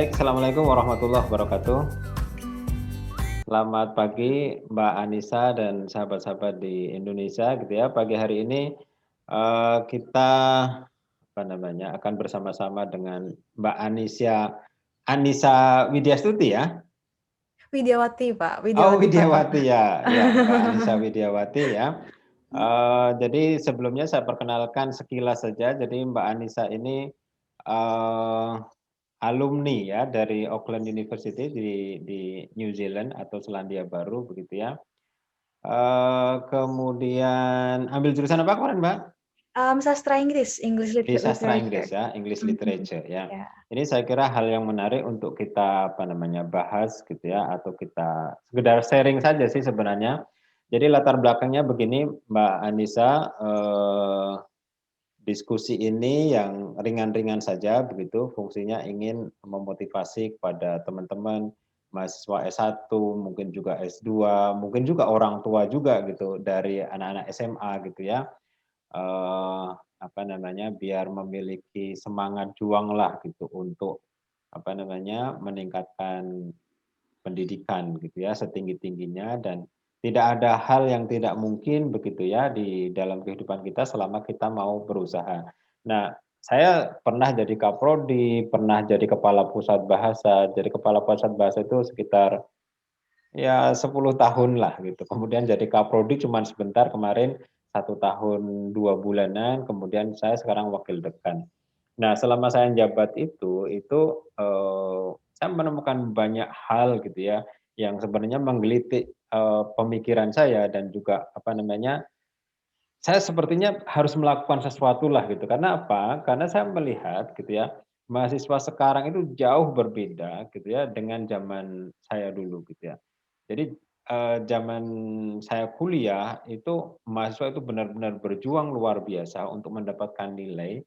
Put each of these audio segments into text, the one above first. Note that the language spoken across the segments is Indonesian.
Baik, Assalamualaikum warahmatullahi wabarakatuh. Selamat pagi Mbak Anissa dan sahabat-sahabat di Indonesia gitu ya. Pagi hari ini kita akan bersama-sama dengan Mbak Anissa Widyastuti ya. Widyawati, Pak. Oh, Widyawati Pratama. Widyawati ya, ya Mbak Anissa Widyawati ya. Jadi sebelumnya saya perkenalkan sekilas saja. Jadi Mbak Anissa ini eh, alumni ya dari Auckland University di New Zealand atau Selandia Baru begitu ya. Kemudian ambil jurusan apa kemarin, Mbak? Sastra Inggris, English Di sastra Literature. Inggris ya, English Mhm. Literature ya. Ya. Ini saya kira hal yang menarik untuk kita bahas gitu ya, atau kita sekedar sharing saja sih sebenarnya. Jadi latar belakangnya begini, Mbak Anissa, diskusi ini yang ringan-ringan saja begitu, fungsinya ingin memotivasi kepada teman-teman mahasiswa S1, mungkin juga S2, mungkin juga orang tua juga gitu dari anak-anak SMA gitu ya. Biar memiliki semangat juang lah gitu untuk meningkatkan pendidikan gitu ya setinggi-tingginya, dan tidak ada hal yang tidak mungkin begitu ya di dalam kehidupan kita selama kita mau berusaha. Nah, saya pernah jadi kaprodi, pernah jadi kepala pusat bahasa. Jadi kepala pusat bahasa itu sekitar ya 10 tahun lah gitu. Kemudian jadi kaprodi cuma sebentar kemarin, 1 tahun 2 bulanan, kemudian saya sekarang wakil dekan. Nah, selama saya jabat itu saya menemukan banyak hal gitu ya, yang sebenarnya menggelitik pemikiran saya, dan juga saya sepertinya harus melakukan sesuatu lah gitu. Karena apa? Karena saya melihat gitu ya, mahasiswa sekarang itu jauh berbeda gitu ya dengan zaman saya dulu gitu ya. Jadi, zaman saya kuliah itu mahasiswa itu benar-benar berjuang luar biasa untuk mendapatkan nilai,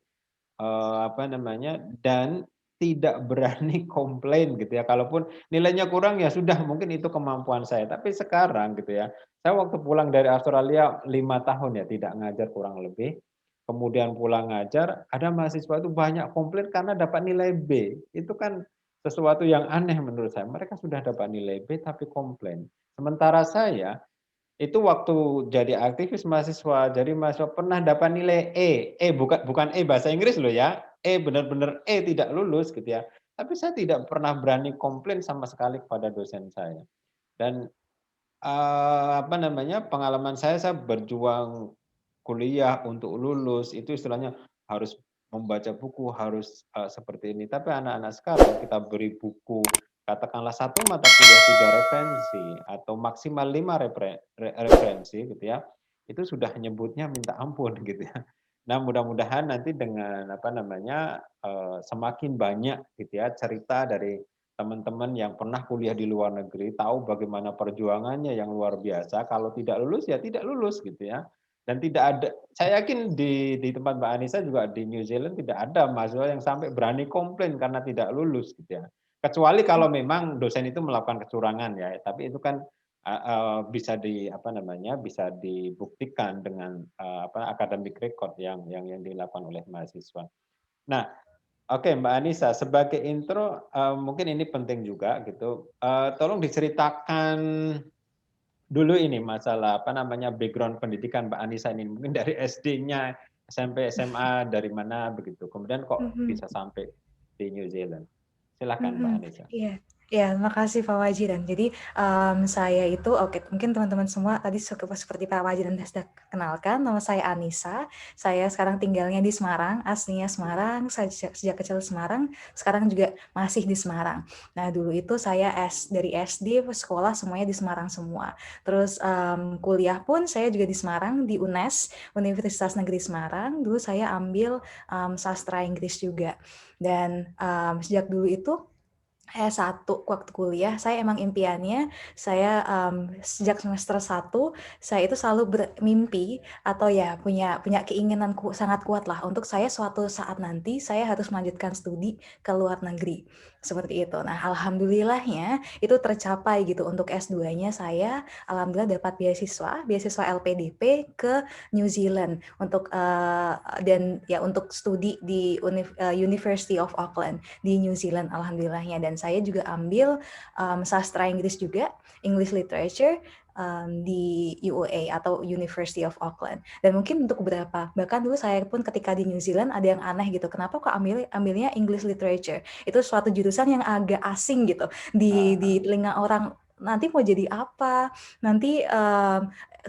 dan tidak berani komplain gitu ya, kalaupun nilainya kurang ya sudah mungkin itu kemampuan saya. Tapi sekarang gitu ya, saya waktu pulang dari Australia 5 tahun ya tidak ngajar kurang lebih, kemudian pulang ngajar, ada mahasiswa itu banyak komplain karena dapat nilai B. Itu kan sesuatu yang aneh menurut saya, mereka sudah dapat nilai B tapi komplain. Sementara saya itu waktu jadi aktivis mahasiswa, jadi mahasiswa pernah dapat nilai bukan E bahasa Inggris loh ya, benar-benar tidak lulus gitu ya. Tapi saya tidak pernah berani komplain sama sekali kepada dosen saya. Dan pengalaman saya berjuang kuliah untuk lulus itu istilahnya harus membaca buku, harus seperti ini. Tapi anak-anak sekarang kita beri buku, katakanlah satu mata kuliah 3 referensi atau maksimal 5 referensi gitu ya, itu sudah nyebutnya minta ampun gitu ya. Nah, mudah-mudahan nanti dengan semakin banyak gitu ya cerita dari teman-teman yang pernah kuliah di luar negeri, tahu bagaimana perjuangannya yang luar biasa, kalau tidak lulus ya tidak lulus gitu ya. Dan tidak ada, saya yakin di tempat Mbak Anissa juga di New Zealand tidak ada mahasiswa yang sampai berani komplain karena tidak lulus gitu ya. Kecuali kalau memang dosen itu melakukan kecurangan ya, tapi itu kan bisa dibuktikan dengan academic record yang dilakukan oleh mahasiswa. Nah, oke, Mbak Anissa, sebagai intro, mungkin ini penting juga gitu. Tolong diceritakan dulu ini masalah background pendidikan Mbak Anissa ini. Mungkin dari SD-nya, SMP, SMA dari mana begitu. Kemudian kok Mhm. bisa sampai di New Zealand. Silakan Mbak Mhm, Anissa. iya iya, makasih Pak Wajidan. Jadi, saya itu oke, mungkin teman-teman semua tadi seperti Pak Wajidan sudah kenalkan, nama saya Anissa. Saya sekarang tinggalnya di Semarang, aslinya Semarang, saya sejak kecil di Semarang, sekarang juga masih di Semarang. Nah, dulu itu saya dari SD sekolah semuanya di Semarang semua. Terus, kuliah pun saya juga di Semarang, di UNES, Universitas Negeri Semarang. Dulu saya ambil, sastra Inggris juga. Dan, sejak dulu itu S1 waktu kuliah, saya emang impiannya, saya sejak semester 1 saya itu selalu bermimpi atau ya punya keinginan sangat kuat lah untuk saya suatu saat nanti saya harus melanjutkan studi ke luar negeri. seperti itu. Nah, alhamdulillahnya itu tercapai gitu. Untuk S2-nya saya alhamdulillah dapat beasiswa LPDP ke New Zealand untuk dan ya untuk studi di University of Auckland di New Zealand alhamdulillahnya. Dan saya juga ambil sastra Inggris juga, English Literature di UOA atau University of Auckland. Dan mungkin untuk beberapa, bahkan dulu saya pun ketika di New Zealand ada yang aneh gitu, kenapa kok ambilnya English Literature? Itu suatu jurusan yang agak asing gitu di Ah, telinga orang. Nanti mau jadi apa? Nanti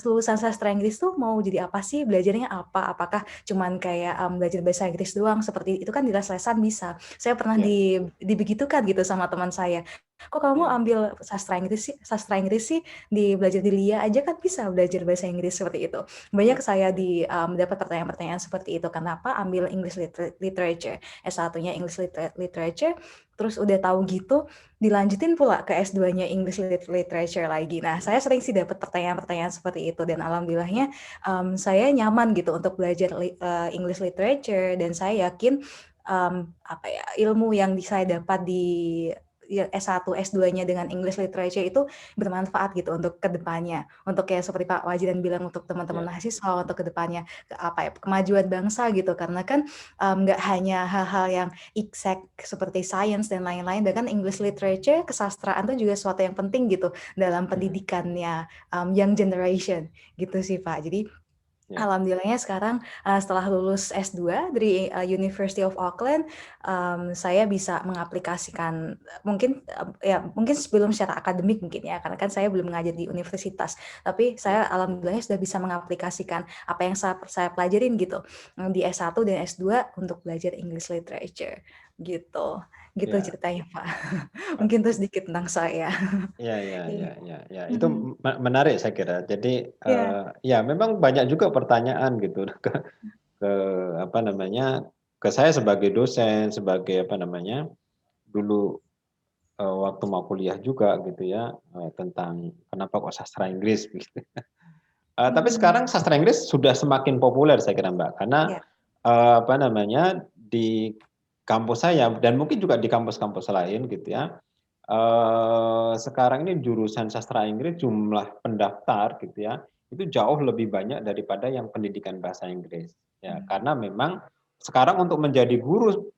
lulusan sastra Inggris tuh mau jadi apa sih? Belajarnya apa? Apakah cuman kayak belajar bahasa Inggris doang? Seperti itu kan di les-lesan bisa. Saya pernah ya, dibegitukan gitu sama teman saya. Kok kamu ya, ambil sastra Inggris sih? Sastra Inggris sih belajar di LIA aja kan bisa belajar bahasa Inggris seperti itu. Banyak ya, saya dapat pertanyaan-pertanyaan seperti itu. Kenapa ambil English Literature? S1-nya English Literature, terus udah tahu gitu, dilanjutin pula ke S2-nya English Literature lagi. Nah, saya sering sih dapat pertanyaan-pertanyaan seperti itu, dan alhamdulillahnya saya nyaman gitu untuk belajar English Literature, dan saya yakin apa ya, ilmu yang saya dapat di S1, S2-nya dengan English Literature itu bermanfaat gitu untuk kedepannya. Untuk kayak seperti Pak Wajidan bilang, untuk teman-teman ya, mahasiswa, untuk kedepannya apa ya, kemajuan bangsa gitu. Karena kan nggak hanya hal-hal yang exact seperti science dan lain-lain, bahkan English Literature, kesastraan itu juga sesuatu yang penting gitu dalam hmm, pendidikannya young generation gitu sih Pak. Jadi ya. alhamdulillahnya sekarang setelah lulus S2 dari University of Auckland, saya bisa mengaplikasikan mungkin sebelum secara akademik mungkin ya, karena kan saya belum mengajar di universitas, tapi Ya. saya alhamdulillahnya sudah bisa mengaplikasikan apa yang saya pelajarin gitu di S1 dan S2 untuk belajar English Literature gitu. Gitu Ya. ceritanya Pak. Mungkin itu sedikit tentang saya. Ya, ya, Iya. ya, ya, ya. Itu Mhm. menarik saya kira. Jadi Iya. ya memang banyak juga pertanyaan gitu ke apa namanya ke saya sebagai dosen, sebagai apa namanya dulu waktu mau kuliah juga gitu ya tentang kenapa kok sastra Inggris begitu. Tapi Mhm. sekarang sastra Inggris sudah semakin populer saya kira Mbak, karena Iya. apa namanya di kampus saya dan mungkin juga di kampus-kampus lain gitu ya. Sekarang ini jurusan sastra Inggris jumlah pendaftar gitu ya, itu jauh lebih banyak daripada yang pendidikan bahasa Inggris. Ya, Mhm. karena memang sekarang untuk menjadi guru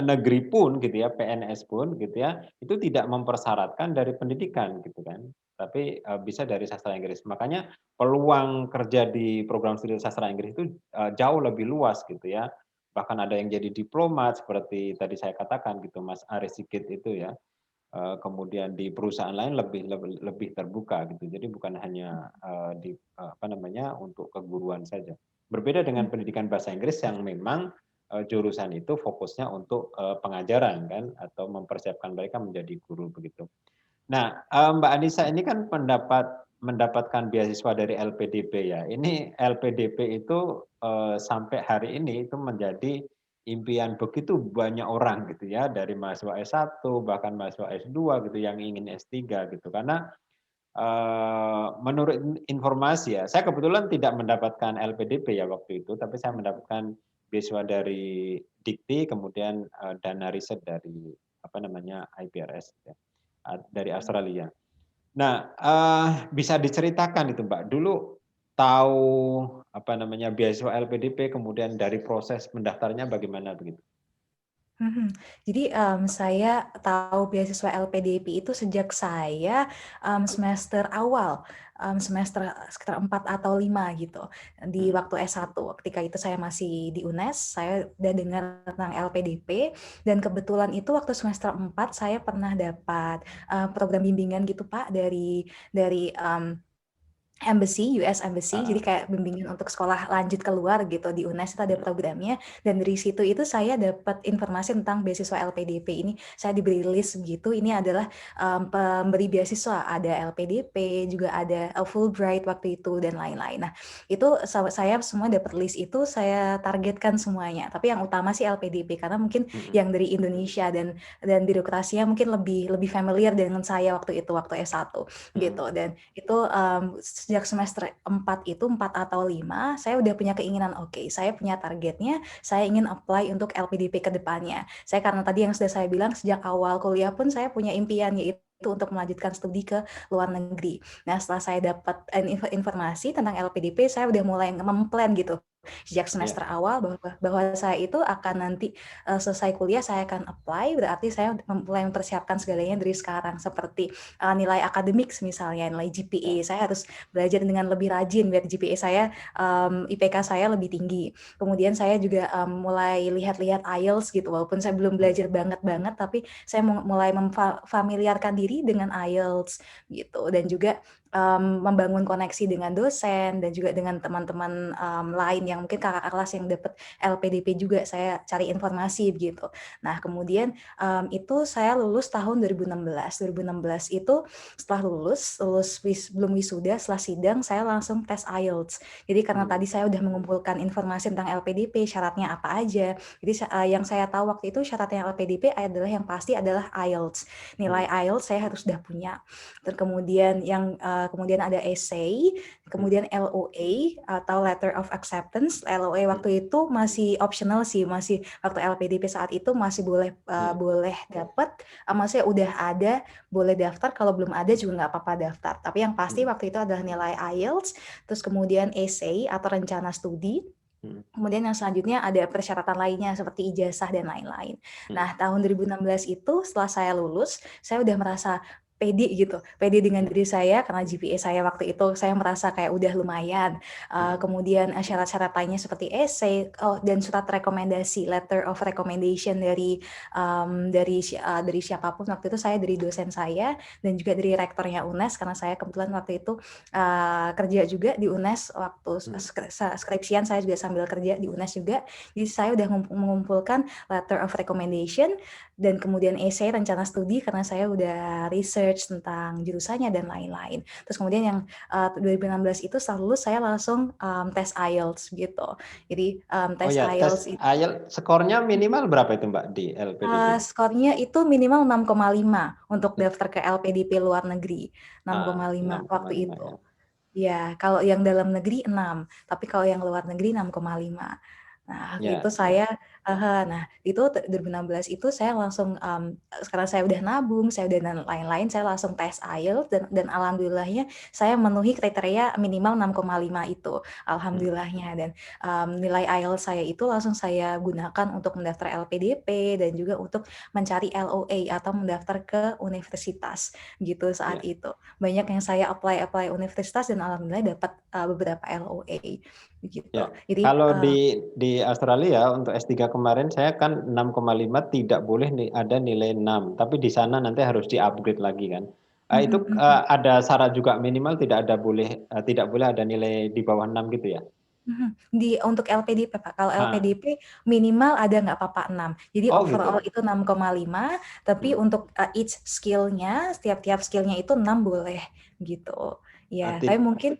negeri pun gitu ya, PNS pun gitu ya, itu tidak mempersyaratkan dari pendidikan gitu kan, tapi bisa dari sastra Inggris. Makanya peluang kerja di program studi sastra Inggris itu jauh lebih luas gitu ya. Bahkan ada yang jadi diplomat seperti tadi saya katakan gitu Mas Aris Sigit itu ya. Kemudian di perusahaan lain lebih lebih lebih terbuka gitu. Jadi bukan hanya, apa namanya, untuk keguruan saja. Berbeda dengan pendidikan bahasa Inggris yang memang, jurusan itu fokusnya untuk, pengajaran kan, atau mempersiapkan mereka menjadi guru begitu. Nah, Mbak Anissa ini kan mendapatkan beasiswa dari LPDP ya. Ini LPDP itu, sampai hari ini itu menjadi impian begitu banyak orang gitu ya, dari mahasiswa S1 bahkan mahasiswa S2 gitu yang ingin S3 gitu. Karena, menurut informasi ya, saya kebetulan tidak mendapatkan LPDP ya waktu itu, tapi saya mendapatkan beasiswa dari Dikti, kemudian, dana riset dari apa namanya, IPRS ya, dari Australia. Nah, bisa diceritakan itu Mbak, dulu tahu, apa namanya, beasiswa LPDP, kemudian dari proses mendaftarnya bagaimana begitu? Mhm. Jadi, saya tahu beasiswa LPDP itu sejak saya, semester awal, semester sekitar 4 atau 5 gitu, di Mhm, waktu S1. Ketika itu saya masih di UNES, saya udah dengar tentang LPDP, dan kebetulan itu waktu semester 4 saya pernah dapat, program bimbingan gitu Pak dari Embassy, US Embassy, jadi heeh, kayak bimbingan untuk sekolah lanjut keluar gitu, di UNES itu ada mhm, programnya, dan dari situ itu saya dapat informasi tentang beasiswa LPDP ini. Saya diberi list begitu, ini adalah pemberi beasiswa, ada LPDP, juga ada Fulbright waktu itu, dan lain-lain. Nah, itu saya semua dapat list itu, saya targetkan semuanya. Tapi yang utama sih LPDP, karena mungkin mhm, yang dari Indonesia dan birokrasinya mungkin lebih lebih familiar dengan saya waktu itu, waktu S1 mhm, gitu. Dan itu sejak semester 4 itu, 4 atau 5, saya udah punya keinginan, oke, saya punya targetnya, saya ingin apply untuk LPDP ke depannya. Saya karena tadi yang sudah saya bilang, sejak awal kuliah pun saya punya impian, yaitu untuk melanjutkan studi ke luar negeri. Nah, setelah saya dapat informasi tentang LPDP, saya udah mulai memplan gitu sejak semester Ya. awal bahwa saya itu akan nanti selesai kuliah saya akan apply, berarti saya mulai mempersiapkan segalanya dari sekarang, seperti nilai akademik misalnya, nilai Ya. GPA, saya harus belajar dengan lebih rajin biar GPA saya, IPK saya lebih tinggi. Kemudian saya juga mulai lihat-lihat IELTS gitu, walaupun saya belum Hmm. belajar banget, tapi saya mulai memfamiliarkan diri dengan IELTS gitu, dan juga membangun koneksi dengan dosen dan juga dengan teman-teman lain yang mungkin kakak kelas yang dapat LPDP juga, saya cari informasi begitu. Nah, kemudian itu saya lulus tahun 2016. 2016 itu setelah lulus belum wisuda, setelah sidang saya langsung tes IELTS. Jadi karena tadi saya udah mengumpulkan informasi tentang LPDP, syaratnya apa aja. Jadi yang saya tahu waktu itu syaratnya LPDP adalah yang pasti adalah IELTS. Nilai IELTS saya harus sudah punya. Dan kemudian ada essay, kemudian LOA atau Letter of Acceptance. LOA waktu itu masih optional sih, masih waktu LPDP saat itu masih boleh dapat, maksudnya udah ada boleh daftar, kalau belum ada juga nggak apa-apa daftar. Tapi yang pasti waktu itu adalah nilai IELTS, terus kemudian essay atau rencana studi. Kemudian yang selanjutnya ada persyaratan lainnya seperti ijazah dan lain-lain. Nah, tahun 2016 itu setelah saya lulus, saya udah merasa pede gitu, pede dengan diri saya karena GPA saya waktu itu saya merasa kayak udah lumayan. Kemudian syarat-syarat lainnya seperti essay dan surat rekomendasi, letter of recommendation dari siapapun waktu itu, saya dari dosen saya dan juga dari rektornya UNES karena saya kebetulan waktu itu kerja juga di UNES waktu skripsian, saya juga sambil kerja di UNES juga. Jadi saya udah mengumpulkan letter of recommendation dan kemudian essay rencana studi karena saya udah research tentang jurusannya dan lain-lain. Terus kemudian yang 2016 itu setelah lulus saya langsung tes IELTS gitu. Jadi Oh tes ya, tes IELTS itu IELTS skornya minimal berapa itu Mbak di LPDP? skornya itu minimal 6,5 untuk daftar ke LPDP luar negeri. 6,5 waktu 6,5 itu. ya. Ya, kalau yang dalam negeri 6, tapi kalau yang luar negeri 6,5. Nah, itu Ya, ya. saya nah, itu 2016 itu saya langsung sekarang saya udah nabung, saya udah dan lain-lain, saya langsung tes IELTS dan alhamdulillahnya saya memenuhi kriteria minimal 6,5 itu. Alhamdulillahnya, dan nilai IELTS saya itu langsung saya gunakan untuk mendaftar LPDP dan juga untuk mencari LOA atau mendaftar ke universitas gitu saat Ya. itu. Banyak yang saya apply universitas dan alhamdulillah dapat beberapa LOA gitu. Ya, Jadi kalau di Australia untuk S3 kemarin saya kan 6,5 tidak boleh ada nilai 6, tapi di sana nanti harus di-upgrade lagi kan. Itu ada syarat juga minimal tidak boleh ada nilai di bawah 6 gitu ya. Untuk LPDP Pak, kalau Ah, LPDP minimal ada nggak apa-apa 6. Jadi oh overall gitu. itu 6,5, tapi Hmm. untuk each skill-nya, setiap skill-nya itu 6 boleh gitu. Ya, tapi Tid- mungkin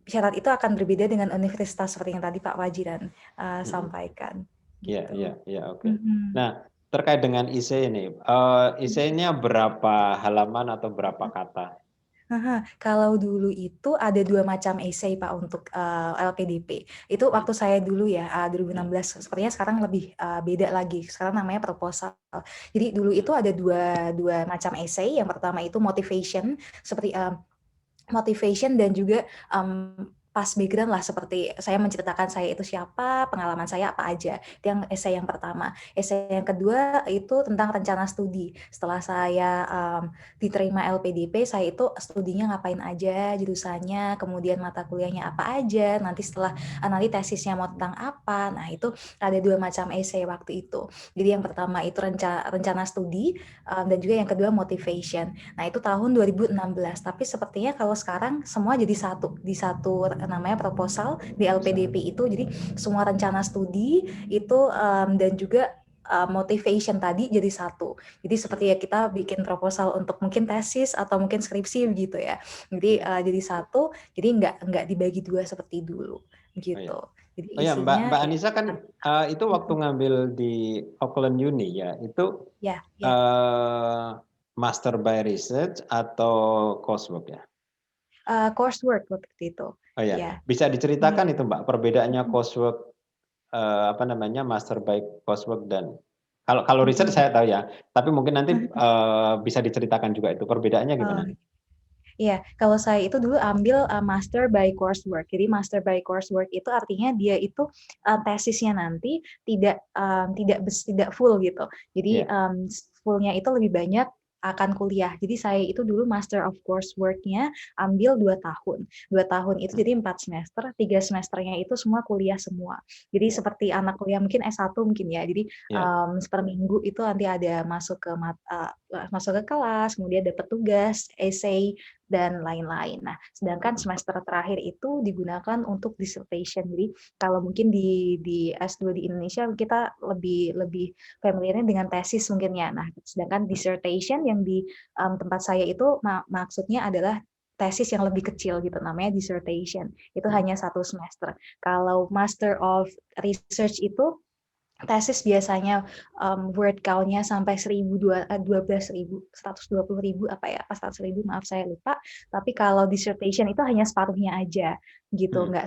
syarat itu akan berbeda dengan universitas seperti yang tadi Pak Wajiran hmm. sampaikan Ya, gitu. ya, ya, oke. Mhm. Nah, terkait dengan essay ini, essay-nya berapa halaman atau berapa kata? Kalau dulu itu ada 2 macam essay Pak untuk LPDP. Itu Hmm. waktu saya dulu ya, Hmm. 2016, sepertinya sekarang lebih beda lagi. Sekarang namanya proposal. Jadi dulu itu Hmm. ada dua macam essay. Yang pertama itu motivation, seperti motivation dan juga pas background lah, seperti saya menceritakan saya itu siapa, pengalaman saya apa aja. Itu yang essay yang pertama. Essay yang kedua itu tentang rencana studi. Setelah saya diterima LPDP, saya itu studinya ngapain aja, jurusannya, kemudian mata kuliahnya apa aja, nanti tesisnya mau tentang apa. Nah, itu ada 2 macam essay waktu itu. Jadi yang pertama itu rencana studi dan juga yang kedua motivation. Nah, itu tahun 2016. Tapi sepertinya kalau sekarang semua jadi di satu namanya proposal di LPDP itu. Jadi semua rencana studi itu dan juga motivation tadi jadi satu. Jadi seperti ya kita bikin proposal untuk mungkin tesis atau mungkin skripsi begitu ya. Jadi Hmm. jadi satu, jadi nggak dibagi dua seperti dulu Oh ya. gitu. Jadi Oh ya, Mbak isinya Mbak ya Anissa kan itu waktu ngambil di Auckland Uni ya, itu ya. master by research atau coursework ya? Coursework waktu itu. Oh ya, Iya. bisa Iya. diceritakan itu Mbak, perbedaannya Mhm, coursework, apa namanya, master by coursework dan kalau riset mhm. saya tahu ya, tapi mungkin nanti, Mhm. bisa diceritakan juga itu perbedaannya Oh, gimana? iya, kalau saya itu dulu ambil, master by coursework. Jadi master by coursework itu artinya dia itu, tesisnya nanti tidak full gitu. Jadi, Iya, full-nya itu lebih banyak akan kuliah. Jadi saya itu dulu master of coursework-nya ambil 2 tahun. 2 tahun itu mhm, jadi 4 semester, 3 semesternya itu semua kuliah semua. Jadi iya, seperti anak kuliah mungkin S1 mungkin ya. Jadi, iya, per minggu itu nanti ada masuk ke kelas, kemudian dapat tugas, essay, dan lain-lain. Nah, sedangkan mhm, semester terakhir itu digunakan untuk dissertation. Jadi kalau mungkin di S2 di Indonesia kita lebih lebih familiar dengan tesis mungkin ya. Nah, sedangkan mhm, dissertation yang di tempat saya itu maksudnya adalah tesis yang lebih kecil gitu, namanya dissertation. Itu mhm. hanya 1 semester. Kalau Master of Research itu tesis biasanya, word count-nya sampai 12.000, 120.000 apa ya, apa 100.000 maaf saya lupa. Tapi kalau dissertation itu hanya separuhnya aja gitu, Mhm. nggak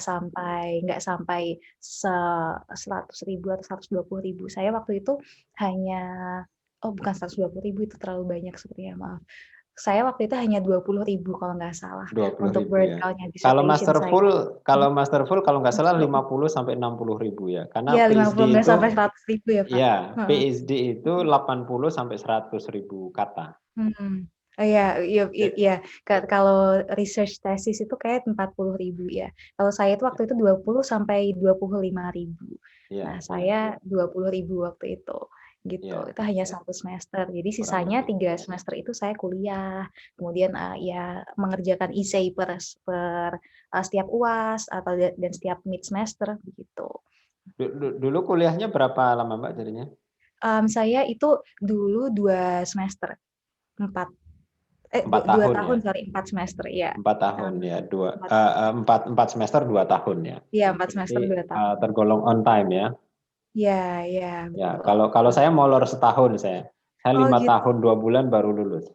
sampai 100.000 atau 120.000. Saya waktu itu hanya oh bukan 120.000 itu terlalu banyak sepertinya, maaf. Saya waktu itu hanya 20.000 kalau nggak salah untuk 20.000 word ya. count-nya Kalau dissertation master saya. full Mhm, kalau master full kalau nggak salah 120. 50 sampai 60.000 ya, karena Iya 50 PhD nggak sampai itu 100.000 ya, Pak? ya, Heeh. PhD itu 80 sampai 100.000 kata. Mhm. Oh iya iya Ja iya, kalau research thesis itu kayak 40.000 ya. Kalau saya itu waktu itu 20 sampai 25.000. iya, Nah, iya, saya 20.000 waktu itu, gitu. iya, Itu hanya 1 semester. Jadi kurang sisanya lebih. 3 semester itu saya kuliah, kemudian, ya mengerjakan essay setiap UAS atau dan setiap mid semester, begitu. Dulu kuliahnya berapa lama Mbak jadinya? Saya itu dulu 2 semester, 4 4 2 tahun ya? tahun, sorry, 4 semester, iya. 4 tahun Mmm, ya, 2 4 tahun. 4 semester 2 tahun ya? Iya, 4 Berarti, semester 2 tahun. tergolong on time ya? Iya iya, Ya, betul kalau betul. saya molor setahun saya. Saya Oh 5 gitu? tahun 2 bulan baru lulus.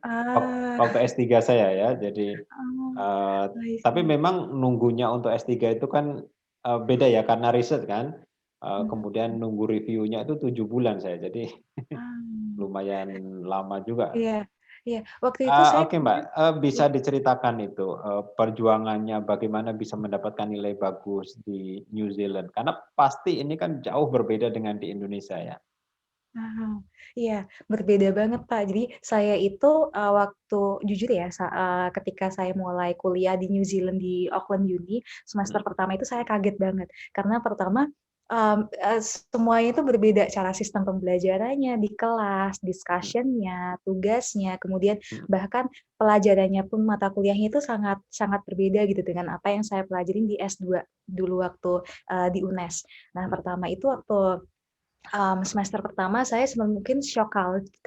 Ah, Waktu S3 saya ya. Jadi, oh, eee, I tapi see. memang nunggunya untuk S3 itu kan, beda ya karena riset kan, Mhm, kemudian nunggu reviewnya itu 7 bulan saya. Jadi ah, lumayan lama juga. iya iya. Waktu itu saya Oke Mbak, kemudian bisa iya, diceritakan itu, perjuangannya bagaimana bisa mendapatkan nilai bagus di New Zealand? Karena pasti ini kan jauh berbeda dengan di Indonesia ya? ah, iya, berbeda banget, Pak. Jadi saya itu, waktu jujur ya, ketika saya mulai kuliah di New Zealand di Auckland Uni, semester Mhm, pertama itu saya kaget banget. Karena pertama, semuanya itu berbeda, cara sistem pembelajarannya di kelas, mhm, discussion-nya, tugasnya, kemudian mhm, bahkan pelajarannya pun mata kuliahnya itu sangat sangat berbeda gitu dengan apa yang saya pelajarin di S2 dulu waktu, di UNES. Nah, mhm, pertama itu waktu semester pertama saya mungkin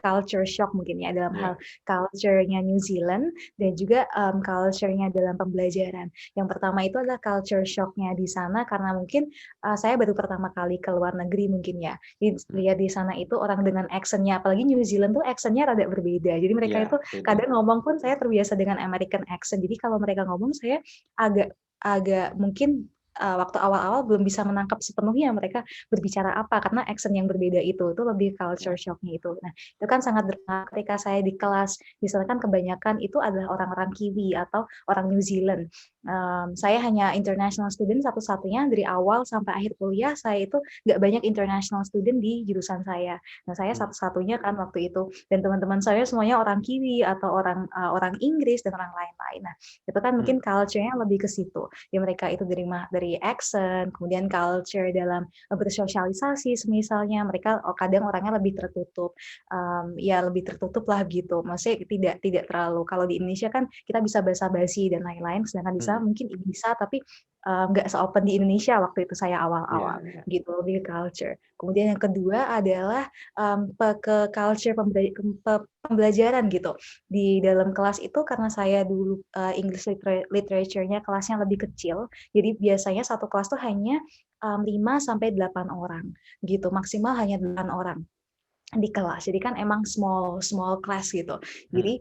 culture shock mungkin ya dalam hal iya, culture-nya New Zealand dan juga, culture-nya dalam pembelajaran. Yang pertama itu adalah culture shock-nya di sana karena mungkin, saya baru pertama kali ke luar negeri mungkin ya. mhm, Lihat di sana itu orang dengan accent-nya, apalagi New Zealand tuh accent-nya rada berbeda. Jadi mereka iya, itu beda. kadang ngomong pun saya terbiasa dengan American accent. Jadi kalau mereka ngomong saya agak agak mungkin, waktu awal-awal belum bisa menangkap sepenuhnya mereka berbicara apa, karena accent yang berbeda itu lebih culture Iya, shock-nya itu. Nah, itu kan sangat berpengaruh ketika saya di kelas, di sana kan kebanyakan itu adalah orang-orang Kiwi atau orang New Zealand. Saya hanya international student satu-satunya dari awal sampai akhir kuliah, saya itu nggak banyak international student di jurusan saya. Nah, saya mhm, satu-satunya kan waktu itu, dan teman-teman saya semuanya orang Kiwi atau orang Inggris dan orang lain-lain. Nah, itu kan mhm, mungkin culture-nya lebih ke situ. Ya mereka itu dari accent, kemudian culture dalam bersosialisasi semisalnya mereka kadang orangnya lebih tertutup, ya lebih tertutup lah gitu. Maksudnya tidak tidak terlalu kalau di Indonesia kan kita bisa basa-basi dan lain-lain, sedangkan di sana mhm, mungkin bisa tapi, nggak se-open di Indonesia waktu itu saya iya, awal-awal iya, gitu, lebih ke culture. Kemudian yang kedua adalah, ke culture pembelajaran gitu. Di dalam kelas itu karena saya dulu, English literature-nya kelasnya lebih kecil, jadi biasanya satu kelas tuh hanya 5 sampai 8 orang gitu, maksimal hanya 8 orang. di kelas. Jadi kan emang small small class gitu. Mhm Jadi,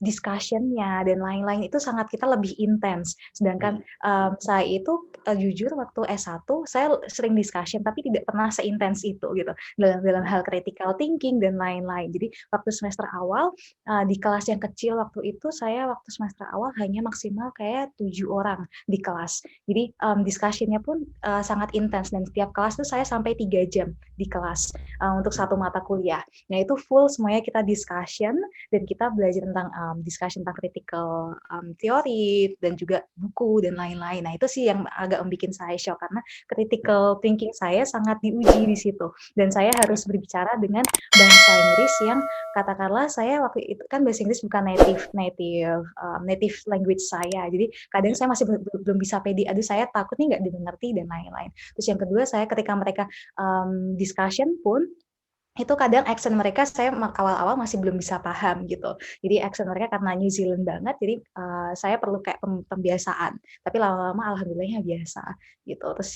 discussion-nya dan lain-lain itu sangat kita lebih intens. Sedangkan, mhm saya itu, jujur waktu S1 saya sering discussion tapi tidak pernah seintens itu gitu, dalam dalam mhm hal critical thinking dan lain-lain. Jadi waktu semester awal, di kelas yang kecil waktu itu saya waktu semester awal hanya maksimal kayak 7 orang di kelas. Jadi, discussion-nya pun, sangat intens dan setiap kelas tuh saya sampai 3 jam di kelas. Untuk mhm. satu mata kuliah. Nah itu full semuanya kita discussion dan kita belajar tentang discussion tentang critical theory dan juga buku dan lain-lain. Nah itu sih yang agak membuat saya shock karena critical thinking saya sangat diuji di situ dan saya harus berbicara dengan bahasa Inggris yang katakanlah saya waktu itu kan bahasa Inggris bukan native native native language saya. Jadi kadang Ya. saya masih belum bisa pede. Aduh saya takut nih nggak dimengerti dan lain-lain. Terus yang kedua saya ketika mereka discussion pun itu kadang accent mereka saya awal-awal masih belum bisa paham gitu. Jadi accent mereka karena New Zealand banget, jadi, saya perlu kayak pembiasaan. Tapi lama-lama alhamdulillahnya biasa gitu. Terus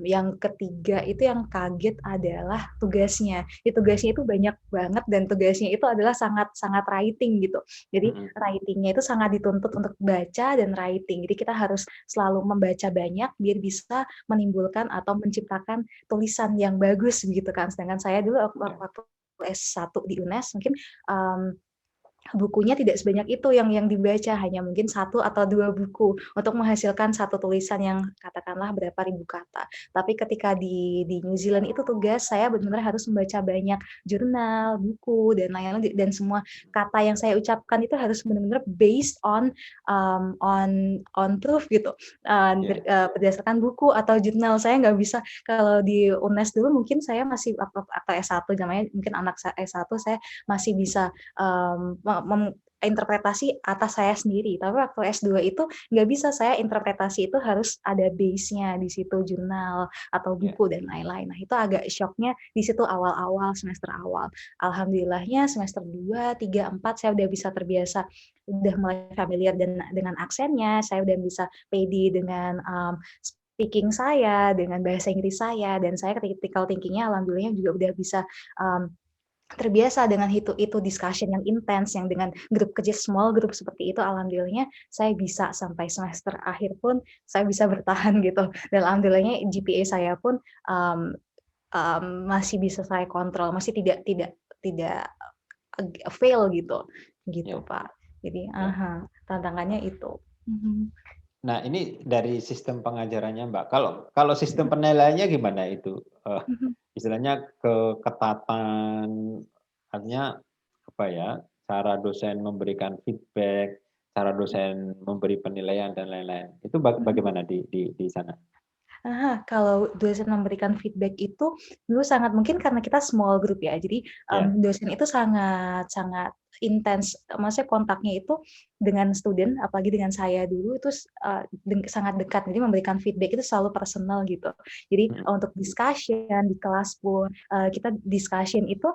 yang ketiga itu yang kaget adalah tugasnya. Tugasnya itu banyak banget dan tugasnya itu adalah sangat sangat writing gitu. Jadi Mhm. writing-nya itu sangat dituntut untuk baca dan writing. Jadi kita harus selalu membaca banyak biar bisa menimbulkan atau menciptakan tulisan yang bagus begitu kan. Sedangkan saya dulu Ya. waktu S1 di UNES mungkin, mmm, bukunya tidak sebanyak itu yang dibaca, hanya mungkin satu atau 2 buku untuk menghasilkan satu tulisan yang katakanlah berapa ribu kata. Tapi ketika di New Zealand itu tugas saya benar-benar harus membaca banyak jurnal, buku, dan lain-lain dan semua kata yang saya ucapkan itu harus benar-benar based on truth gitu, Ya. berdasarkan buku atau jurnal. Saya nggak bisa kalau di UNES dulu mungkin saya masih atau S1 namanya mungkin anak S1 saya masih bisa interpretasi atas saya sendiri. Tapi waktu S2 itu nggak bisa saya interpretasi itu harus ada base-nya di situ jurnal atau Ya. buku dan lain-lain. Nah itu agak shock-nya di situ awal-awal semester awal. Alhamdulillahnya semester 2, 3, 4 saya udah bisa terbiasa, udah mulai familiar dengan aksennya, saya udah bisa pede dengan speaking saya, dengan bahasa Inggris saya, dan saya critical thinking-nya alhamdulillahnya juga udah bisa um, terbiasa dengan itu discussion yang intens, yang dengan grup kecil, small group seperti itu, alhamdulillahnya saya bisa sampai semester akhir pun saya bisa bertahan gitu. Dan alhamdulillahnya GPA saya pun, mmm masih bisa saya kontrol, masih tidak fail gitu, gitu Ya. Pak. Jadi Ya. tantangannya itu. Mhm. Nah, ini dari sistem pengajarannya, Mbak. Kalau kalau sistem penilaiannya gimana itu? Mhm. Istilahnya keketatan, artinya apa ya, cara dosen memberikan feedback, cara dosen memberi penilaian dan lain-lain. Itu Mhm. bagaimana di sana? Kalau dosen memberikan feedback itu dulu sangat mungkin karena kita small group ya, jadi, Ya. dosen itu sangat sangat intens, maksudnya kontaknya itu dengan student, apalagi dengan saya dulu itu sangat dekat, jadi memberikan feedback itu selalu personal gitu. Jadi Mhm untuk discussion di kelas pun, kita discussion itu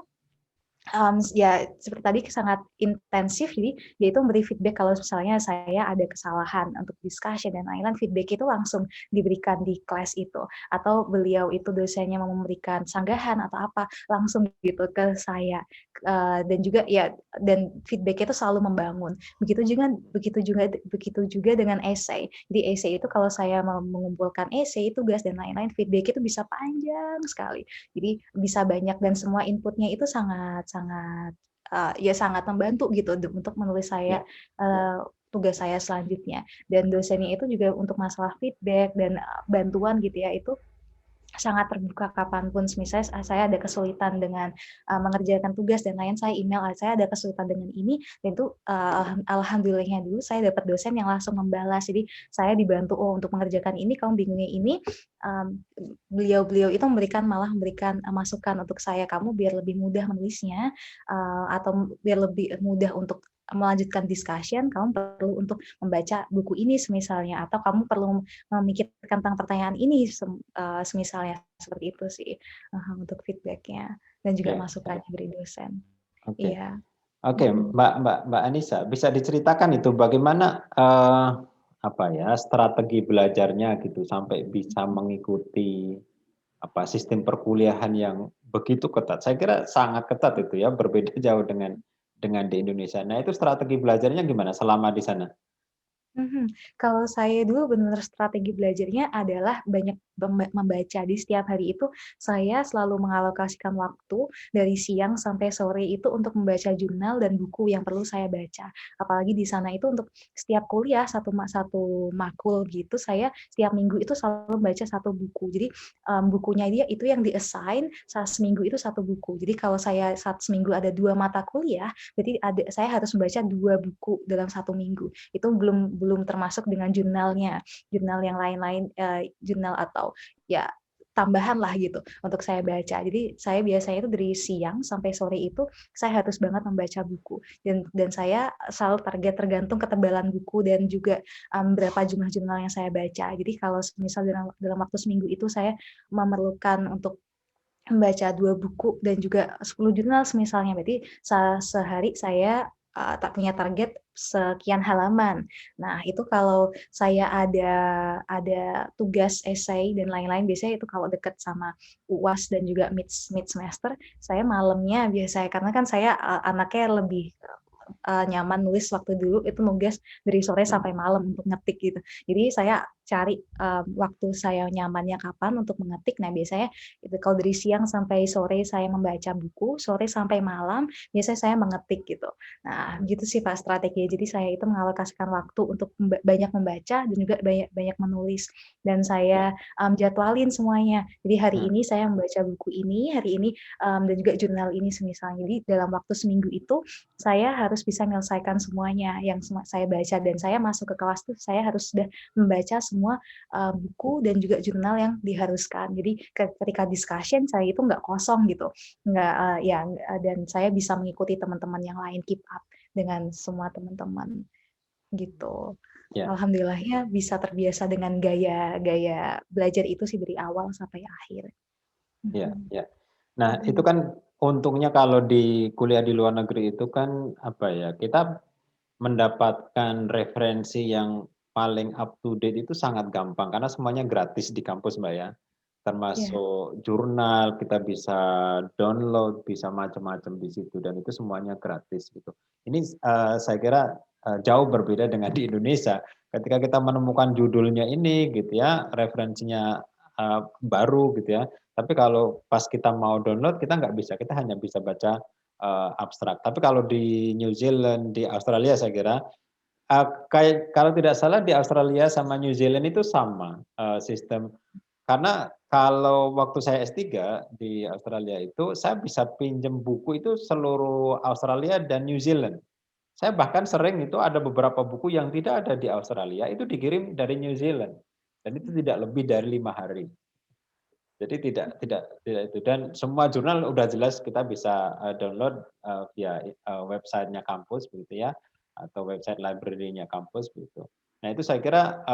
ya seperti tadi sangat intensif, jadi dia itu memberi feedback kalau misalnya saya ada kesalahan untuk discussion dan lain-lain, feedback itu langsung diberikan di kelas itu. Atau beliau itu dosennya mau memberikan sanggahan atau apa, langsung gitu ke saya. Dan juga ya dan feedback itu selalu membangun. Begitu juga dengan essay. Di essay itu kalau saya mau mengumpulkan essay, tugas dan lain-lain, feedback itu bisa panjang sekali. Jadi bisa banyak dan semua inputnya itu sangat sangat, ya sangat membantu gitu untuk menulis saya, ya tugas saya selanjutnya. Dan dosennya itu juga untuk masalah feedback dan, bantuan gitu ya, itu sangat terbuka kapanpun. Misalnya saya ada kesulitan dengan, mengerjakan tugas dan lain, saya email, "Saya ada kesulitan dengan ini," dan itu, alhamdulillahnya dulu saya dapat dosen yang langsung membalas. Jadi saya dibantu, "Oh, untuk mengerjakan ini kamu bingungnya ini," mmm, beliau-beliau itu malah memberikan, masukan untuk saya, "Kamu biar lebih mudah menulisnya, atau biar lebih mudah untuk melanjutkan discussion, kamu perlu untuk membaca buku ini," semisalnya, "atau kamu perlu memikirkan tentang pertanyaan ini," semisalnya seperti itu sih, untuk feedback-nya dan juga ya ya. masukannya dari dosen. Oke. Iya. Oke, Mhm. Mbak Anissa, bisa diceritakan itu bagaimana, apa ya, strategi belajarnya gitu sampai bisa mengikuti apa, sistem perkuliahan yang begitu ketat. Saya kira sangat ketat itu ya, berbeda jauh dengan di Indonesia. Nah, itu strategi belajarnya gimana selama di sana? Mhm. Kalau saya dulu benar-benar strategi belajarnya adalah banyak membaca. Di setiap hari itu saya selalu mengalokasikan waktu dari siang sampai sore itu untuk membaca jurnal dan buku yang perlu saya baca. Apalagi di sana itu untuk setiap kuliah satu makul gitu, saya setiap minggu itu selalu membaca satu buku. Jadi, bukunya dia itu yang di-assign seminggu itu satu buku. Jadi kalau saya seminggu ada 2 mata kuliah, berarti saya harus membaca 2 buku dalam satu minggu. Itu belum belum termasuk dengan jurnalnya, jurnal yang lain-lain, jurnal atau ya tambahan lah gitu untuk saya baca. Jadi saya biasanya itu dari siang sampai sore itu saya harus banget membaca buku dan saya selalu target tergantung ketebalan buku dan juga, berapa jumlah jurnal yang saya baca. Jadi kalau misal dalam dalam waktu seminggu itu saya memerlukan untuk membaca 2 buku dan juga 10 jurnal semisalnya, berarti sehari saya, tak punya target sekian halaman. Nah, itu kalau saya ada tugas esai dan lain-lain, biasanya itu kalau dekat sama UAS dan juga mid mid semester, saya malamnya biasanya karena kan saya, anaknya lebih, nyaman nulis waktu dulu itu nugas dari sore Mhm, sampai malam untuk ngetik gitu. Jadi saya cari, waktu saya nyamannya kapan untuk mengetik. Nah, biasanya itu kalau dari siang sampai sore saya membaca buku, sore sampai malam biasanya saya mengetik gitu. Nah, gitu sih Pak strateginya. Jadi saya itu mengalokasikan waktu untuk banyak membaca dan juga banyak banyak menulis dan ya, saya, jadwalin semuanya. Jadi hari mhm, ini saya membaca buku ini, hari ini, dan juga jurnal ini semisalnya. Jadi dalam waktu seminggu itu saya harus bisa menyelesaikan semuanya yang saya baca dan saya masuk ke kelas tuh saya harus sudah membaca semua, buku dan juga jurnal yang diharuskan. Jadi ketika discussion saya itu nggak kosong gitu, nggak, ya, dan saya bisa mengikuti teman-teman yang lain, keep up dengan semua teman-teman, gitu. ya, Alhamdulillahnya bisa terbiasa dengan gaya gaya belajar itu sih dari awal sampai akhir. ya, Mhm, ya. Nah, itu mhm. kan untungnya kalau di kuliah di luar negeri itu kan, apa ya, kita mendapatkan referensi yang paling up to date itu sangat gampang, karena semuanya gratis di kampus, Mbak, ya. Iya, Termasuk jurnal, kita bisa download, bisa macam-macam di situ dan itu semuanya gratis gitu. Ini, saya kira, jauh berbeda dengan di Indonesia. Ketika kita menemukan judulnya ini gitu ya, referensinya, baru gitu ya, tapi kalau pas kita mau download kita nggak bisa, kita hanya bisa baca, abstrak. Tapi kalau di New Zealand, di Australia saya kira, kayak kalau tidak salah di Australia sama New Zealand itu sama, sistem karena kalau waktu saya S3 di Australia itu, saya bisa pinjam buku itu seluruh Australia dan New Zealand. Saya bahkan sering itu ada beberapa buku yang tidak ada di Australia, itu dikirim dari New Zealand, dan itu tidak lebih dari 5 hari. Jadi tidak itu dan semua jurnal udah jelas kita bisa, download, via website-nya kampus begitu ya, atau website library-nya kampus begitu. Nah itu saya kira,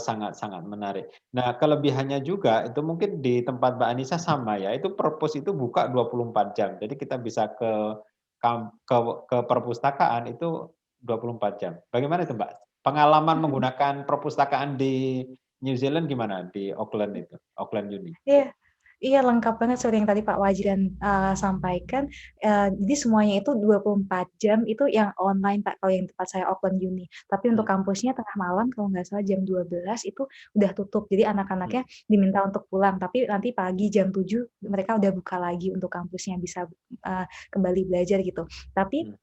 sangat sangat menarik. Nah kelebihannya juga itu mungkin di tempat Mbak Anissa sama ya, itu perpus itu buka 24 jam. Jadi kita bisa ke perpustakaan itu 24 jam. Bagaimana itu Mbak? Pengalaman mhm. menggunakan perpustakaan di New Zealand gimana? Di Auckland itu, Auckland Uni? Iya, iya lengkap banget seperti yang tadi Pak Wajidan, sampaikan, jadi semuanya itu 24 jam itu yang online Pak, kalau yang tempat saya Open Uni. Tapi untuk Mhm, kampusnya tengah malam kalau nggak salah jam 12 itu udah tutup, jadi mhm, anak-anaknya diminta untuk pulang, tapi nanti pagi jam 7 mereka udah buka lagi untuk kampusnya bisa, kembali belajar gitu. Tapi mhm,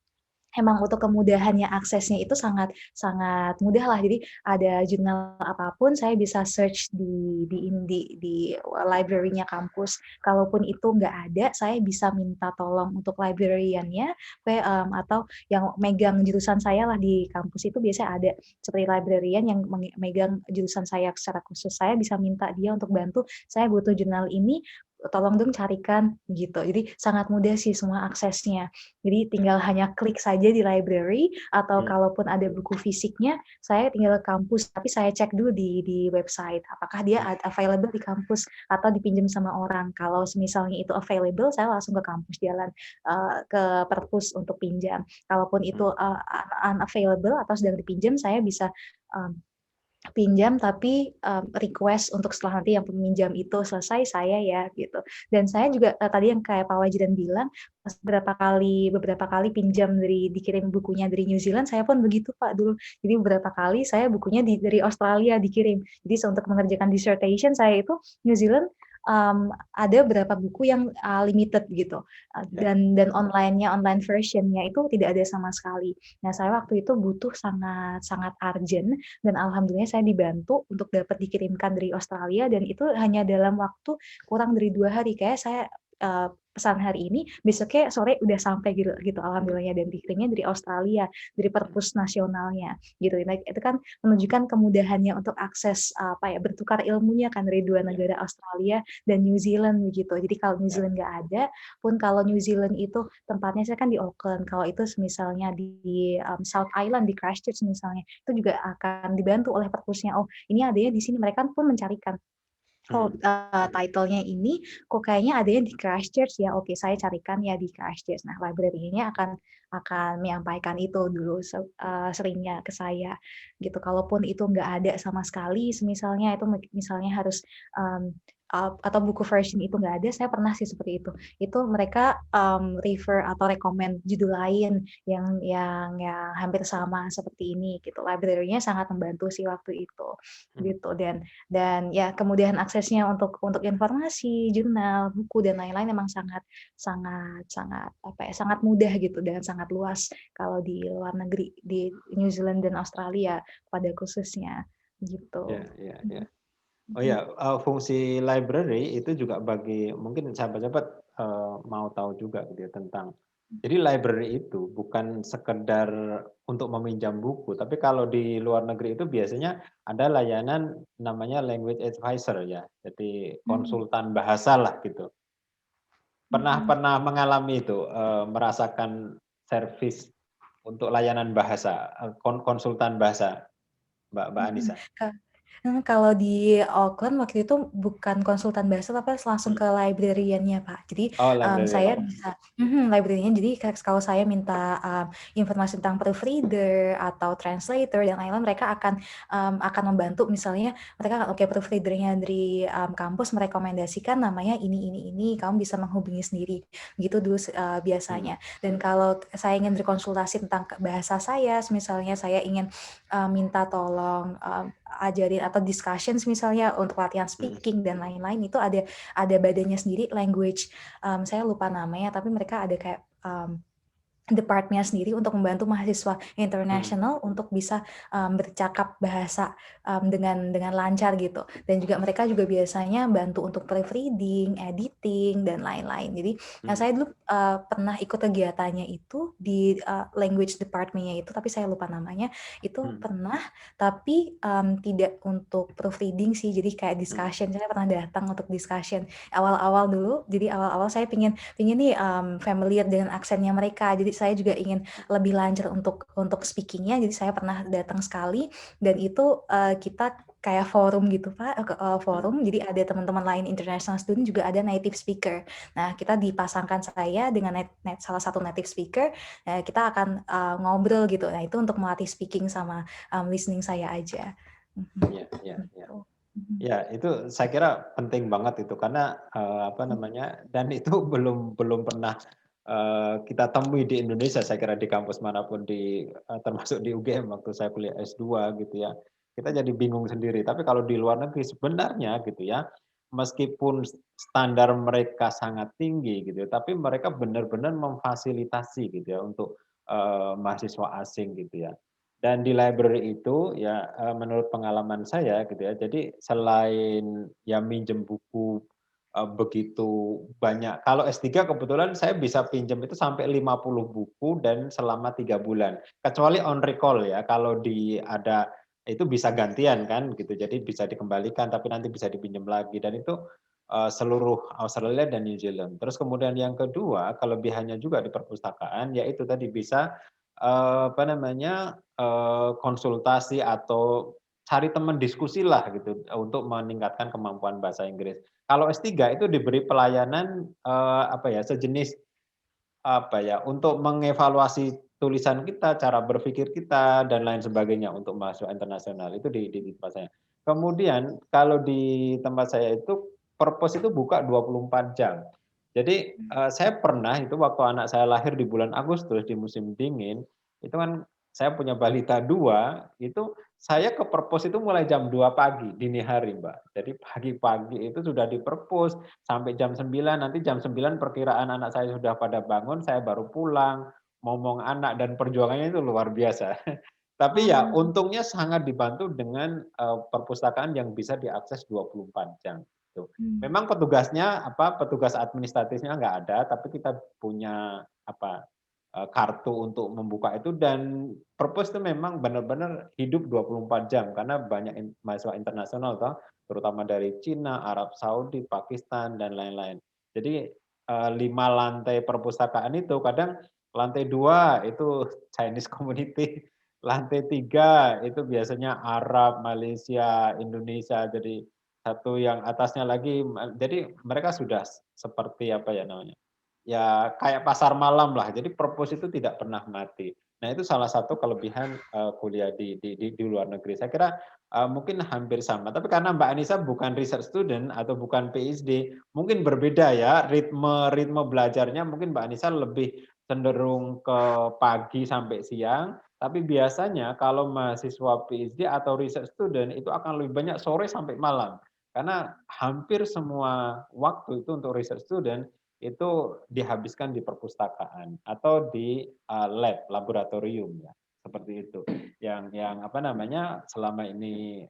emang untuk kemudahannya aksesnya itu sangat sangat mudah lah. Jadi ada jurnal apapun saya bisa search di library-nya kampus. Kalaupun itu nggak ada, saya bisa minta tolong untuk librarian-nya, atau yang megang jurusan saya lah di kampus itu biasanya ada seperti librarian yang megang jurusan saya secara khusus. Saya bisa minta dia untuk bantu, "Saya butuh jurnal ini, tolong dong carikan," gitu. Jadi sangat mudah sih semua aksesnya. Jadi ya, tinggal hanya klik saja di library atau mhm, kalaupun ada buku fisiknya, saya tinggal ke kampus, tapi saya cek dulu di website, apakah dia mhm, available di kampus atau dipinjam sama orang. Kalau misalnya itu available, saya langsung ke kampus jalan, ke perpus untuk pinjam. Kalaupun itu, mhm, unavailable atau sedang dipinjam, saya bisa, mmm pinjam tapi, request untuk setelah nanti yang peminjam itu selesai saya ya gitu. Dan saya juga, tadi yang kayak Pak Wajidan bilang, pas beberapa kali pinjam dikirim bukunya dari New Zealand, saya pun begitu Pak dulu. Jadi beberapa kali saya bukunya dari Australia dikirim. Jadi untuk mengerjakan dissertation saya itu New Zealand, ada beberapa buku yang, limited gitu, Ya. dan online version-nya itu tidak ada sama sekali. Nah saya waktu itu butuh sangat sangat urgent dan alhamdulillah saya dibantu untuk dapat dikirimkan dari Australia dan itu hanya dalam waktu kurang dari 2 hari. Kayak saya, pesan hari ini, besoknya sore udah sampai gitu gitu Mhm. alhamdulillahnya dan dikirimnya dari Australia, dari perpus nasionalnya gitu. Nah itu kan menunjukkan kemudahannya untuk akses, apa ya, bertukar ilmunya kan dari 2 Ya. negara Australia dan New Zealand begitu. Jadi kalau New Ya. Zealand nggak ada pun kalau New Zealand itu tempatnya saya kan di Auckland, kalau itu misalnya di, South Island, di Christchurch misalnya, itu juga akan dibantu oleh perpusnya, "Oh, ini adanya di sini." Mereka pun mencarikan, "Oh, Mhm. title-nya ini kok kayaknya adanya di Christchurch ya, oke saya carikan ya di Christchurch." Nah, library-nya akan menyampaikan itu dulu seringnya ke saya, gitu. Kalaupun itu nggak ada sama sekali, semisalnya itu misalnya harus, mmm, atau buku version itu nggak ada, saya pernah sih seperti itu. Itu mereka, refer atau recommend judul lain yang hampir sama seperti ini gitu. Library-nya sangat membantu sih waktu itu, Mhm. gitu. Dan ya kemudahan aksesnya untuk informasi, jurnal, buku dan lain-lain memang sangat sangat sangat apa ya, sangat mudah gitu dan sangat luas kalau di luar negeri, di New Zealand dan Australia pada khususnya, gitu. Ya, ya, ya. Mhm, Oh mhm, ya, fungsi library itu juga bagi mungkin sahabat-sahabat, mau tahu juga gitu ya tentang jadi library itu bukan sekedar untuk meminjam buku, tapi kalau di luar negeri itu biasanya ada layanan namanya language advisor ya, jadi mhm, konsultan bahasa lah gitu. Pernah mhm. pernah mengalami itu, merasakan servis untuk layanan bahasa, konsultan bahasa, Mbak Mhm, Anissa? kalau di Auckland waktu itu bukan konsultan bahasa tapi langsung Mhm. ke librarian-nya, Pak. Jadi, Oh, saya librarian. bisa librarian jadi kalau saya minta, informasi tentang proofreader atau translator dan lain-lain mereka akan membantu misalnya mereka oke proofreader-nya dari, kampus merekomendasikan namanya ini, kamu bisa menghubungi sendiri, gitu dulu Mhm. biasanya. Dan kalau saya ingin berkonsultasi tentang bahasa saya, misalnya saya ingin minta tolong, ajarin atau discussions misalnya untuk latihan Mhm. speaking dan lain-lain itu ada badannya sendiri language, saya lupa namanya tapi mereka ada kayak, department sendiri untuk membantu mahasiswa Mhm. internasional untuk bisa, bercakap bahasa, dengan lancar gitu. Dan juga mereka juga biasanya bantu untuk proofreading, editing, dan lain-lain. Jadi, nah Mhm. saya dulu, pernah ikut kegiatannya itu di, language department-nya itu, tapi saya lupa namanya, itu Mhm. pernah, tapi, tidak untuk proofreading sih, jadi kayak Mhm. discussion, saya pernah datang untuk discussion. Awal-awal dulu, jadi awal-awal saya pengen nih, familiar dengan aksennya mereka. Jadi saya juga ingin lebih lancar untuk speaking-nya, jadi saya pernah datang sekali dan itu, kita kayak forum gitu, Pak, Mhm. forum, jadi ada teman-teman lain international student juga ada native speaker. Nah, kita dipasangkan saya dengan salah satu native speaker, kita akan, ngobrol gitu. Nah, itu untuk melatih speaking sama, listening saya aja. Mhm, Iya, iya, iya. gitu. Mhm, Ya, itu saya kira penting banget itu karena, apa mhm, namanya, dan itu belum belum pernah, kita temui di Indonesia saya kira di kampus manapun termasuk di UGM waktu saya kuliah S2 gitu ya. Kita jadi bingung sendiri, tapi kalau di luar negeri sebenarnya gitu ya, meskipun standar mereka sangat tinggi gitu ya, tapi mereka benar-benar memfasilitasi gitu ya untuk, mahasiswa asing gitu ya. Dan di library itu ya, menurut pengalaman saya gitu ya, jadi selain ya minjem buku, begitu banyak kalau S3 kebetulan saya bisa pinjam itu sampai 50 buku dan selama 3 bulan. Kecuali on recall ya, kalau ada itu bisa gantian kan gitu, jadi bisa dikembalikan tapi nanti bisa dipinjam lagi dan itu, seluruh Australia dan New Zealand. Terus kemudian yang kedua, kelebihannya juga di perpustakaan yaitu tadi bisa, apa namanya, konsultasi atau cari teman diskusilah gitu, untuk meningkatkan kemampuan bahasa Inggris. Kalau S3 itu diberi pelayanan, apa ya, sejenis apa ya, untuk mengevaluasi tulisan kita, cara berpikir kita, dan lain sebagainya untuk mahasiswa internasional, itu di tempat saya. Kemudian kalau di tempat saya itu, perpus itu buka 24 jam. Jadi, saya pernah itu waktu anak saya lahir di bulan Agustus, di musim dingin, itu kan saya punya balita 2, itu saya ke perpus itu mulai jam 2 pagi, dini hari, Mbak. Jadi pagi-pagi itu sudah di perpus, sampai jam 9, nanti jam 9 perkiraan anak saya sudah pada bangun, saya baru pulang, ngomong anak dan perjuangannya itu luar biasa. Tapi ya Oh, untungnya sangat dibantu dengan, perpustakaan yang bisa diakses 24 jam, gitu. hmm, Memang petugasnya, petugas administratifnya nggak ada, tapi kita punya, kartu untuk membuka itu, dan perpus itu memang benar-benar hidup 24 jam karena banyak mahasiswa internasional toh, terutama dari Cina, Arab Saudi, Pakistan, dan lain-lain. Jadi, 5 lantai perpustakaan itu kadang lantai 2 itu Chinese community, lantai 3 itu biasanya Arab, Malaysia, Indonesia, jadi satu yang atasnya lagi jadi mereka sudah seperti apa ya namanya, ya kayak pasar malam lah, jadi perpus itu tidak pernah mati. Nah itu salah satu kelebihan, kuliah di luar negeri. Saya kira, mungkin hampir sama, tapi karena Mbak Anissa bukan research student atau bukan PhD, mungkin berbeda ya, ritme ritme belajarnya mungkin Mbak Anissa lebih cenderung ke pagi sampai siang, tapi biasanya kalau mahasiswa PhD atau research student itu akan lebih banyak sore sampai malam. Karena hampir semua waktu itu untuk research student itu dihabiskan di perpustakaan atau di, lab, laboratorium ya, seperti itu. Yang apa namanya, selama ini,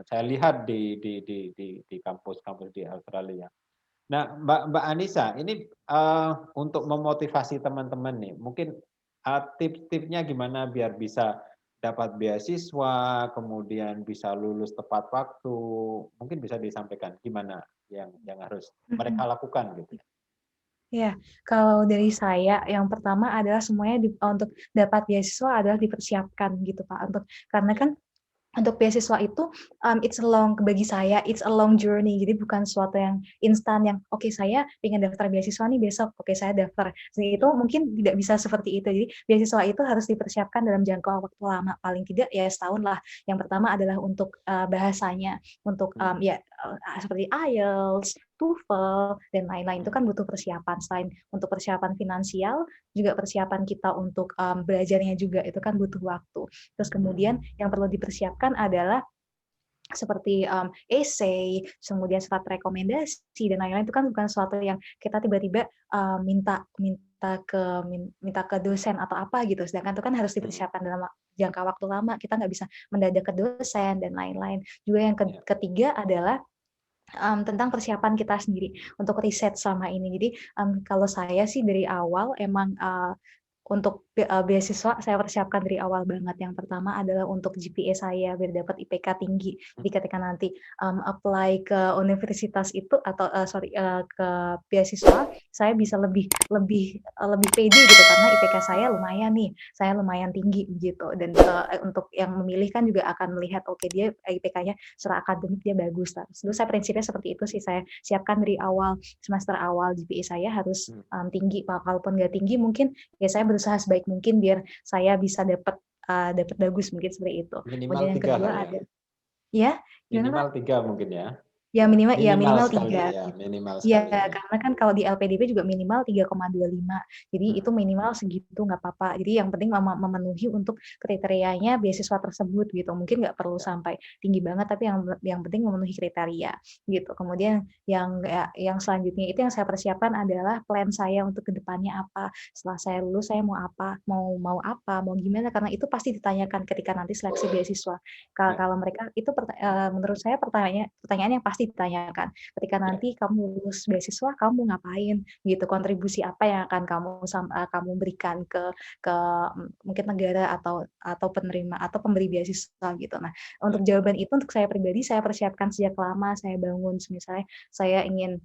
saya lihat di kampus-kampus di Australia. Nah, Mbak Anissa, ini, untuk memotivasi teman-teman nih, mungkin, tips-tipsnya gimana biar bisa dapat beasiswa, kemudian bisa lulus tepat waktu, mungkin bisa disampaikan gimana yang harus mereka mhm. lakukan gitu ya? Iya, kalau dari saya yang pertama adalah semuanya untuk dapat beasiswa adalah dipersiapkan gitu, Pak, karena Ya. kan untuk beasiswa itu, bagi saya, it's a long journey. Jadi bukan sesuatu yang instan yang, "Oke, saya pengen daftar beasiswa nih besok, oke saya daftar." Jadi itu Ya. mungkin tidak bisa seperti itu. Jadi beasiswa itu harus dipersiapkan dalam jangka waktu lama, paling tidak ya setahun lah. Yang pertama adalah untuk, bahasanya, untuk, Mhm, seperti IELTS, TOEFL, dan lain-lain. Itu mhm, kan butuh persiapan. Selain untuk persiapan finansial, juga persiapan kita untuk, belajarnya juga, itu kan butuh waktu. Terus kemudian mhm, yang perlu dipersiapkan adalah seperti, esei, kemudian surat rekomendasi dan lain-lain itu kan bukan sesuatu yang kita tiba-tiba, minta ke dosen atau apa gitu, sedangkan itu kan harus mhm, dipersiapkan dalam jangka waktu lama, kita nggak bisa mendadak ke dosen dan lain-lain. Juga yang iya, ketiga adalah tentang persiapan kita sendiri untuk riset selama ini. Jadi, kalau saya sih dari awal emang, untuk beasiswa saya persiapkan dari awal banget. Yang pertama adalah untuk GPA saya biar dapat IPK tinggi. mhm, Jadi ketika nanti, apply ke universitas itu atau, ke beasiswa, saya bisa lebih pede gitu karena IPK saya lumayan nih, saya lumayan tinggi gitu dan, untuk yang memilih kan juga akan melihat, oke dia IPK-nya secara akademik dia bagus. Terus saya prinsipnya seperti itu sih, saya siapkan dari awal, semester awal GPA saya harus, mhm, tinggi, kalaupun nggak tinggi mungkin ya saya berusaha sebaik mungkin biar saya bisa dapat bagus, mungkin seperti itu. minimal Kemudian yang 3 lah kedua ya? ada ya, gimana, Minimal Pak? 3 mungkin ya? Ya Minimal minimal sekali 3 ya, gitu. minimal sekali Iya, ya. karena kan kalau di LPDP juga minimal 3,25. Jadi itu Mhm, minimal segitu nggak apa-apa. Jadi yang penting memenuhi untuk kriterianya beasiswa tersebut gitu. Mungkin nggak perlu ya, sampai tinggi banget, tapi yang penting memenuhi kriteria gitu. Kemudian yang selanjutnya itu yang saya persiapkan adalah plan saya untuk ke depannya apa. Setelah saya lulus saya mau apa, mau apa, mau gimana, karena itu pasti ditanyakan ketika nanti seleksi beasiswa. ya, Kalau mereka itu menurut saya pertanyaan yang pasti ditanyakan. Ketika ya, nanti kamu lulus beasiswa, kamu ngapain gitu, kontribusi apa yang akan kamu berikan ke mungkin negara atau penerima atau pemberi beasiswa gitu. Nah, ya, untuk jawaban itu untuk saya pribadi, saya persiapkan sejak lama, saya bangun misalnya saya ingin,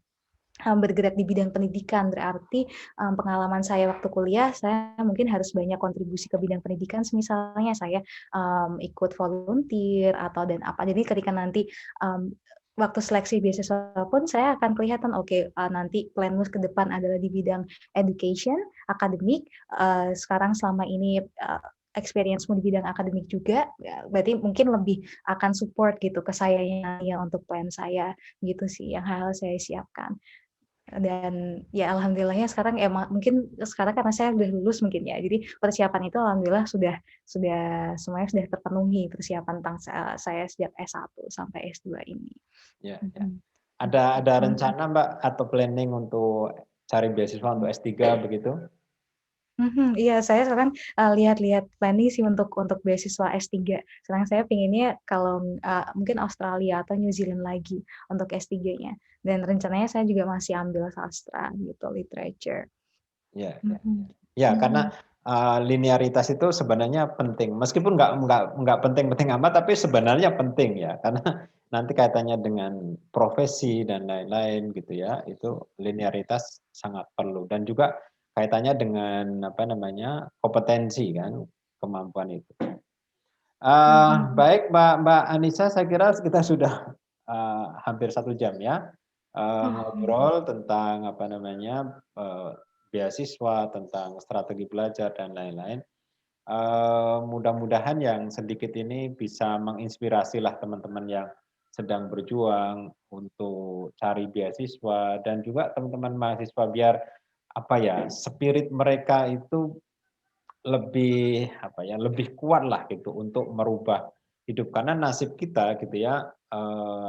bergerak di bidang pendidikan, berarti, pengalaman saya waktu kuliah, saya mungkin harus banyak kontribusi ke bidang pendidikan, misalnya saya, ikut volunteer atau dan apa. Jadi ketika nanti, waktu seleksi beasiswa pun saya akan kelihatan, oke, nanti planmu ke depan adalah di bidang education, akademik, sekarang selama ini, experience-mu di bidang akademik juga, ya berarti mungkin lebih akan support gitu ke sayanya ya untuk plan saya, gitu sih yang hal-hal saya siapkan. Dan ya alhamdulillahnya sekarang emang mungkin sekarang karena saya udah lulus mungkin ya, jadi persiapan itu alhamdulillah sudah semuanya sudah terpenuhi persiapan tentang saya sejak S1 sampai S2 ini. Ya, ya. Mhm. Ada Mhm. rencana Mbak atau planning untuk cari beasiswa untuk S3 begitu? Mhm, iya saya sekarang, lihat-lihat planning sih untuk beasiswa S3. Sekarang saya pengennya kalau, mungkin Australia atau New Zealand lagi untuk S3-nya, dan rencananya saya juga masih ambil sastra gitu, literature. Ya, ya, ya. Mhm. Ya, karena, Mhm. linearitas itu sebenarnya penting, meskipun nggak penting-penting amat, tapi sebenarnya penting ya, karena nanti kaitannya dengan profesi dan lain-lain gitu ya, itu linearitas sangat perlu dan juga kaitannya dengan apa namanya, kompetensi kan, kemampuan itu. Mhm. Baik Mbak Anissa, saya kira kita sudah, hampir 1 jam ya, Mhm. ngobrol tentang apa namanya, beasiswa, tentang strategi belajar dan lain-lain. Mudah-mudahan yang sedikit ini bisa menginspirasilah teman-teman yang sedang berjuang untuk cari beasiswa dan juga teman-teman mahasiswa biar apa ya, spirit mereka itu lebih apa ya, lebih kuatlah gitu untuk merubah hidup. Karena nasib kita gitu ya,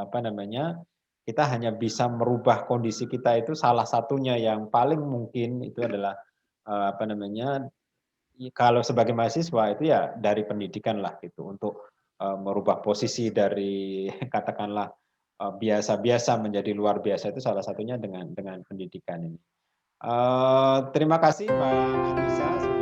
apa namanya, kita hanya bisa merubah kondisi kita itu salah satunya yang paling mungkin itu adalah, apa namanya, kalau sebagai mahasiswa itu ya dari pendidikan lah gitu untuk, merubah posisi dari katakanlah, biasa-biasa menjadi luar biasa itu salah satunya dengan pendidikan ini. Terima kasih Mbak Anissa.